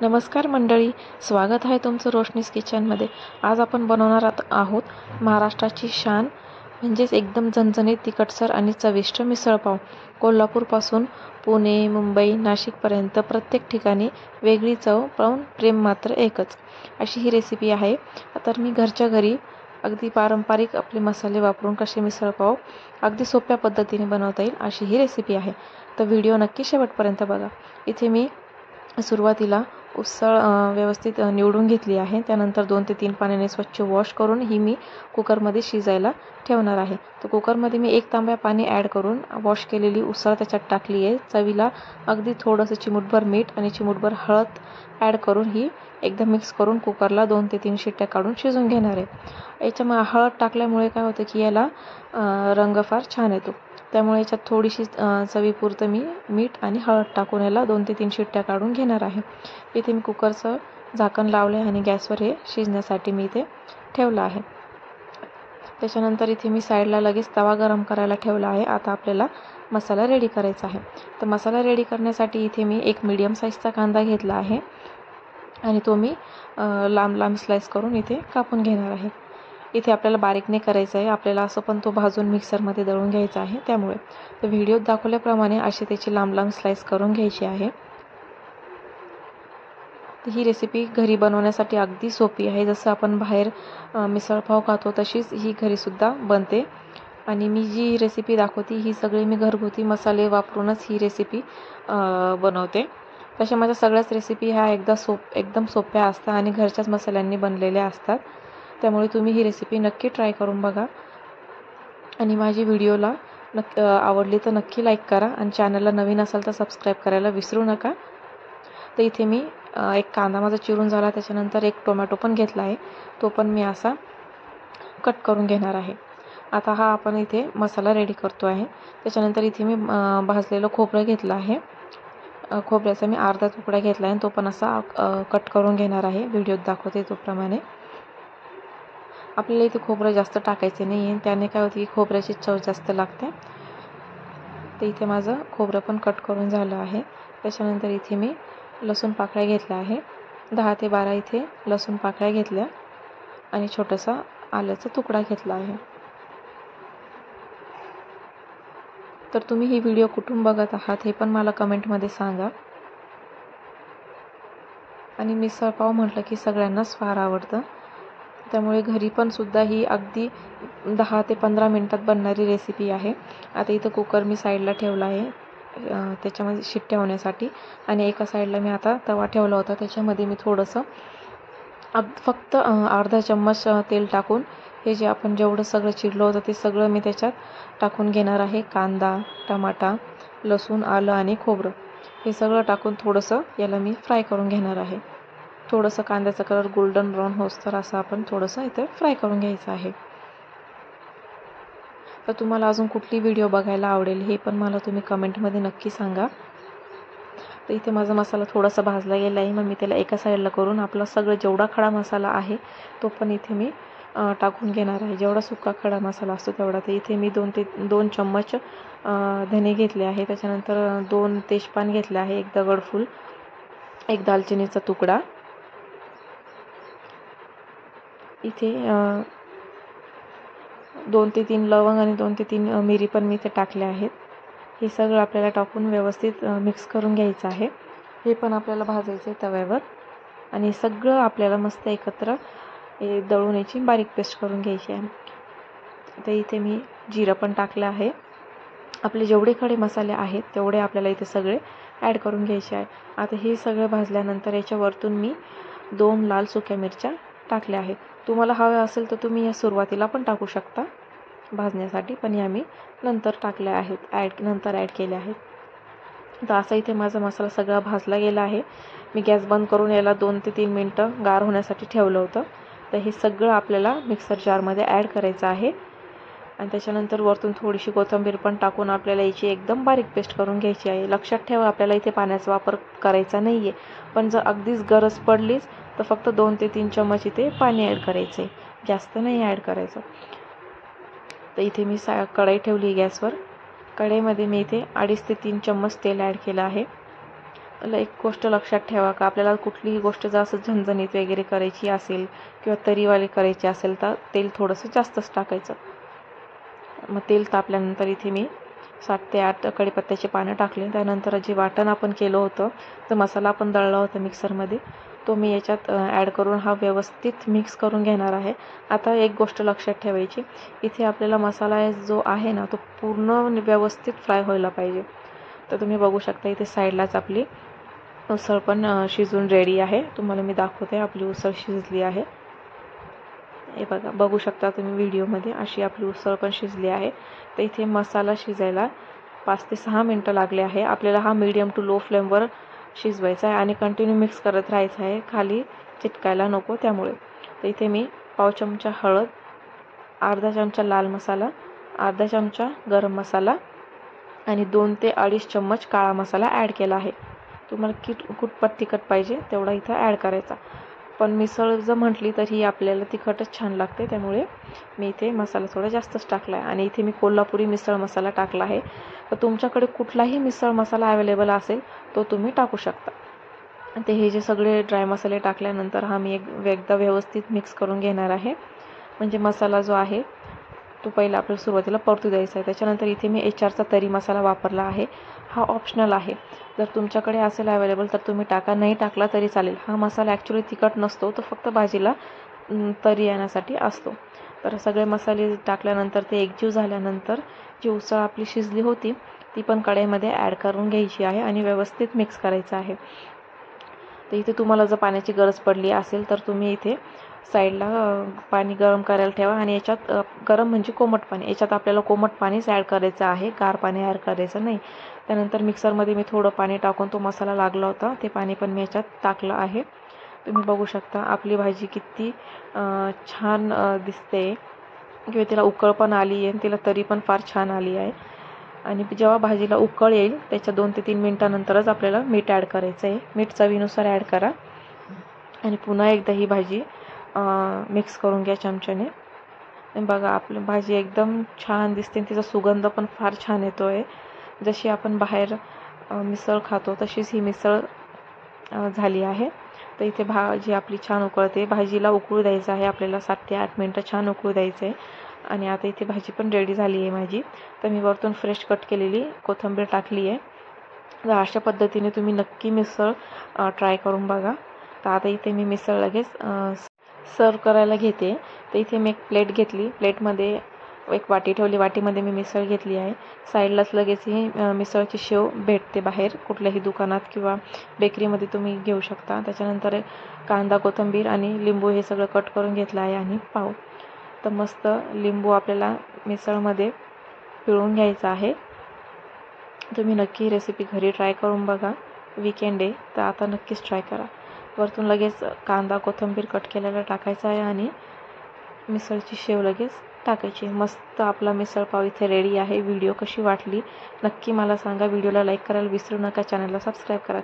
नमस्कार मंडळी, स्वागत आहे तुमचं रोशनीज किचनमध्ये। आज आपण बनवणार आहोत महाराष्ट्राची शान म्हणजेच एकदम झणझणीत, तिखटसर आणि चविष्ट मिसळपाव। कोल्हापूरपासून पुणे, मुंबई, नाशिकपर्यंत प्रत्येक ठिकाणी वेगळी चव पण प्रेम मात्र एकच, अशी ही रेसिपी आहे। तर मी घरच्या घरी अगदी पारंपरिक आपले मसाले वापरून कसे मिसळपाव अगदी सोप्या पद्धतीने बनवता येईल अशी ही रेसिपी आहे। तर व्हिडिओ नक्की शेवटपर्यंत बघा। इथे मी सुरुवातीला उसळ व्यवस्थित निवडून घेतली आहे। त्यानंतर 2 ते 3 पाण्याने स्वच्छ वॉश करून ही मी कुकरमध्ये शिजायला ठेवणार आहे। तर कुकरमध्ये मी 1 तांब्या पाणी ॲड करून वॉश केलेली उसळ त्याच्यात टाकली आहे। चवीला अगदी थोडंसं चिमूटभर मीठ आणि चिमूटभर हळद ॲड करून ही एकदम मिक्स करून कुकरला 2 ते 3 शिट्ट्या काढून शिजवून घेणार आहे। याच्यामध्ये हळद टाकल्यामुळे काय होतं की याला रंग फार छान येतो। त्यामुळे याच्यात थोडीशी चवीपुरतं मी मीठ आणि हळद टाकून याला 2 ते 3 शिट्ट्या काढून घेणार आहे। इथे मी कुकरचं झाकण लावले आणि गॅसवर हे शिजण्यासाठी मी इथे ठेवलं आहे। त्याच्यानंतर इथे मी साईडला लगेच तवा गरम करायला ठेवला आहे। आता आपल्याला मसाला रेडी करायचा आहे। तर मसाला रेडी करण्यासाठी इथे मी एक मीडियम साईजचा कांदा घेतला आहे आणि तो मी लांब लांब स्लाइस करून इथे कापून घेणार आहे। इथे आपल्याला बारीक नाही करायचं आहे, आपल्याला असं पण तो भाजून मिक्सरमध्ये दळून घ्यायचा आहे। त्यामुळे तर व्हिडिओत दाखवल्याप्रमाणे अशी त्याची लांब लांब स्लाइस करून घ्यायची आहे। ही रेसिपी घरी बनवण्यासाठी अगदी सोपी आहे। जसं आपण बाहेर मिसळपाव खातो तशीच ही घरीसुद्धा बनते। आणि मी जी रेसिपी दाखवते ही सगळी मी घरगुती मसाले वापरूनच ही रेसिपी बनवते। तशा माझ्या सगळ्याच रेसिपी ह्या एकदम सोप्या असतात आणि घरच्याच मसाल्यांनी बनलेल्या असतात। त्यामुळे तुम्ही ही रेसिपी नक्की ट्राय करून बघा आणि माझी व्हिडिओला आवडली तर नक्की लाईक करा आणि चॅनलला नवीन असाल तर सबस्क्राईब करायला विसरू नका। तर इथे मी एक कांदा माझा चिरून झाला, त्याच्यानंतर एक टोमॅटो पण घेतला आहे, तो पण मी असा कट करून घेणार आहे। आता हा आपण इथे मसाला रेडी करतो आहे। त्याच्यानंतर इथे मी भाजलेलं खोबरं घेतलं आहे। खोबऱ्याचा मी अर्धा तुकडा घेतला आहे, तो पण असा कट करून घेणार आहे व्हिडिओत दाखवते त्याप्रमाणे। आपल्याला इथे खोबरं जास्त टाकायचे नाही आहे, त्याने काय होते की खोबऱ्याची चव जास्त लागते। तर इथे माझं खोबरं पण कट करून झालं आहे। त्याच्यानंतर इथे मी लसूण पाकळ्या घेतल्या आहे, 10 ते 12 इथे लसूण पाकळ्या घेतल्या आणि छोटासा आल्याचा तुकडा घेतला आहे। तर तुम्ही ही व्हिडिओ कुठून बघत आहात हे पण मला कमेंटमध्ये सांगा। आणि मिसळपाव म्हटलं की सगळ्यांनाच फार आवडतं, त्यामुळे घरी पण सुद्धा ही अगदी 10 ते 15 मिनिटात बनणारी रेसिपी आहे। आता इथं कुकर मी साईडला ठेवला आहे त्याच्यामध्ये शिट्ट्या होण्यासाठी आणि एका साईडला मी आता तवा ठेवला होता, त्याच्यामध्ये मी थोडंसं फक्त अर्धा चम्मच तेल टाकून हे जे आपण जेवढं सगळं चिरलं होतं ते सगळं मी त्याच्यात टाकून घेणार आहे। कांदा, टमाटा, लसूण, आलं आणि खोबरं हे सगळं टाकून थोडंसं याला मी फ्राय करून घेणार आहे। थोडंसं कांद्याचा कलर गोल्डन ब्राऊन होस तर असं आपण थोडंसं इथे फ्राय करून घ्यायचं आहे। तर तुम्हाला अजून कुठली व्हिडिओ बघायला आवडेल हे पण मला तुम्ही कमेंटमध्ये नक्की सांगा। तर इथे माझा मसाला थोडासा भाजला गेला आहे, मग मी त्याला एका साईडला करून आपला सगळं जेवढा खडा मसाला आहे तो पण इथे मी टाकून घेणार आहे। जेवढा सुका खडा मसाला असतो तेवढा। तर इथे मी 2 चम्मच धने घेतले आहे, त्याच्यानंतर 2 तेजपान घेतले आहे, 1 दगडफूल, 1 दालचिनीचा तुकडा, इथे 2 ते 3 लवंग आणि 2 ते 3 मिरी पण मी इथे टाकल्या आहेत। हे सगळं आपल्याला टाकून व्यवस्थित मिक्स करून घ्यायचं आहे। हे पण आपल्याला भाजायचं आहे तव्यावर आणि सगळं आपल्याला मस्त एकत्र दळून याची बारीक पेस्ट करून घ्यायची आहे। तर इथे मी जिरं पण टाकलं आहे। आपले जेवढे खडे मसाले आहेत तेवढे आपल्याला इथे सगळे ॲड करून घ्यायचे आहे। आता हे सगळं भाजल्यानंतर याच्या वरतून मी 2 लाल सुक्या मिरच्या टाकल्या आहेत। तुम्हाला हवं असेल तर तुम्ही या सुरुवातीला पण टाकू शकता भाजण्यासाठी, पण या मी नंतर टाकल्या आहेत, नंतर ॲड केल्या आहेत। तर असा इथे माझा मसाला सगळा भाजला गेला आहे। मी गॅस बंद करून याला 2 ते 3 मिनटं गार होण्यासाठी ठेवलं होतं। तर हे सगळं आपल्याला मिक्सर जारमध्ये ॲड करायचं आहे आणि त्याच्यानंतर वरतून थोडीशी कोथिंबीर पण टाकून आपल्याला याची एकदम बारीक पेस्ट करून घ्यायची आहे। लक्षात ठेवा आपल्याला इथे पाण्याचा वापर करायचा नाही आहे, पण जर अगदीच गरज पडलीच तर फक्त 2 ते 3 चम्मच इथे पाणी ॲड करायचं आहे, जास्त नाही ॲड करायचं। तर इथे मी कढई ठेवली गॅसवर। कढईमध्ये मी इथे 2.5 ते 3 चम्मच तेल ॲड केलं आहे एक गोष्ट लक्षात ठेवा का आपल्याला कुठलीही गोष्ट जर असं झणझणीत वगैरे करायची असेल किंवा तरीवाली करायची असेल तर तेल थोडंसं जास्तच टाकायचं. मग तेल तापल्यानंतर इथे मी 7 ते 8 कढीपत्त्याची पानं टाकली. त्यानंतर जे वाटण आपण केलं होतं, जो मसाला आपण दळला होता मिक्सरमध्ये, तो मी याच्यात ॲड करून हा व्यवस्थित मिक्स करून घेणार आहे. आता एक गोष्ट लक्षात ठेवायची, इथे आपल्याला मसाला जो आहे ना तो पूर्ण व्यवस्थित फ्राय व्हायला पाहिजे. तर तुम्ही बघू शकता इथे साईडलाच आपली उसळ पण शिजून रेडी आहे. तुम्हाला मी दाखवते आपली उसळ शिजली आहे. हे बघू शकता तुम्ही व्हिडिओमध्ये, अशी आपली उसळ पण शिजली आहे. तर इथे मसाला शिजायला 5 ते 6 मिनटं लागले आहे. आपल्याला हा मीडियम टू लो फ्लेमवर शिजवायचा आहे आणि कंटिन्यू मिक्स करत राहायचं आहे, खाली चिटकायला नको त्यामुळे. तर इथे मी पाव चमचा हळद, अर्धा चमचा लाल मसाला, अर्धा चमचा गरम मसाला आणि 2 ते 2.5 चम्मच काळा मसाला ॲड केला आहे. तुम्हाला कुठपत तिखट पाहिजे तेवढा इथं ॲड करायचा. पण मिसळ जर म्हटली तर ही आपल्याला तिखटच छान लागते, त्यामुळे मी इथे मसाला थोडा जास्तच टाकला आहे. आणि इथे मी कोल्हापुरी मिसळ मसाला टाकला आहे. तर तुमच्याकडे कुठलाही मिसळ मसाला अवेलेबल असेल तो तुम्ही टाकू शकता. ते हे जे सगळे ड्राय मसाले टाकल्यानंतर हा मी एकदा व्यवस्थित मिक्स करून घेणार आहे. म्हणजे मसाला जो आहे तो पहिला आपल्याला सुरुवातीला परतू द्यायचा आहे. त्याच्यानंतर इथे मी HRचा तरी मसाला वापरला आहे. हा ऑप्शनल आहे, जर तुमच्याकडे असेल अवेलेबल तर तुम्ही टाका, नाही टाकला तरी चालेल. हा मसाला ॲक्च्युली तिखट नसतो, तो फक्त भाजीला तरी येण्यासाठी असतो. तर सगळे मसाले टाकल्यानंतर ते एकजीव झाल्यानंतर जी उसळ आपली शिजली होती ती पण कढईमध्ये ॲड करून घ्यायची आहे आणि व्यवस्थित मिक्स करायचं आहे. तर इथे तुम्हाला जर पाण्याची गरज पडली असेल तर तुम्ही इथे साईडला पाणी गरम करायला ठेवा आणि याच्यात गरम म्हणजे कोमट पाणी, याच्यात आपल्याला कोमट पाणीच ॲड करायचं आहे, गार पाणी ॲड करायचं नाही. त्यानंतर मिक्सरमध्ये मी थोडं पाणी टाकून तो मसाला लागला होता ते पाणी पण मी याच्यात टाकलं आहे. तुम्ही बघू शकता आपली भाजी किती छान दिसते किंवा तिला उकळ पण आली आहे, तिला तरी पण फार छान आली आहे. आणि जेव्हा भाजीला उकळ येईल त्याच्या 2 ते 3 मिनटानंतरच आपल्याला मीठ ॲड करायचं आहे. मीठ चवीनुसार ॲड करा आणि पुन्हा एकदा ही भाजी मिक्स करून घ्या चमच्याने. बघा आपली भाजी एकदम छान दिसते, तिचा सुगंध पण फार छान येतो आहे. जशी आपण बाहेर मिसळ खातो तशीच ही मिसळ झाली आहे. तर इथे भाजी आपली छान उकळते, भाजीला उकळू द्यायचं आहे आपल्याला 7 ते 8 मिनटं छान उकळू द्यायचं आहे. आणि आता इथे भाजी पण रेडी झाली आहे माझी. तर मी वरतून फ्रेश कट केलेली कोथिंबीर टाकली आहे. तर अशा पद्धतीने तुम्ही नक्की मिसळ ट्राय करून बघा. तर आता इथे मी मिसळ लगेच सर्व करायला घेते. तर इथे मी एक प्लेट घेतली, प्लेटमध्ये एक वाटी ठेवली, वाटीमध्ये मी मिसळ घेतली आहे. साईडलाच लगेच ही मिसळची शेव भेटते बाहेर कुठल्याही दुकानात किंवा बेकरीमध्ये तुम्ही घेऊ शकता. त्याच्यानंतर कांदा, कोथिंबीर आणि लिंबू हे सगळं कट करून घेतलं आहे आणि पाव. तर मस्त लिंबू आपल्याला मिसळमध्ये पिळून घ्यायचं आहे. तुम्ही नक्की रेसिपी घरी ट्राय करून बघा. वीकेंड आहे तर आता नक्कीच ट्राय करा. वरतून लगेच कांदा, कोथिंबीर कट केलेला टाकायचा आहे आणि मिसळची शेव लगेच टाकायची. मस्त आपला मिसळ पाव इथे रेडी आहे. व्हिडिओ कशी वाटली नक्की मला सांगा. व्हिडिओला लाईक करायला विसरू नका, चॅनलला सबस्क्राईब करा.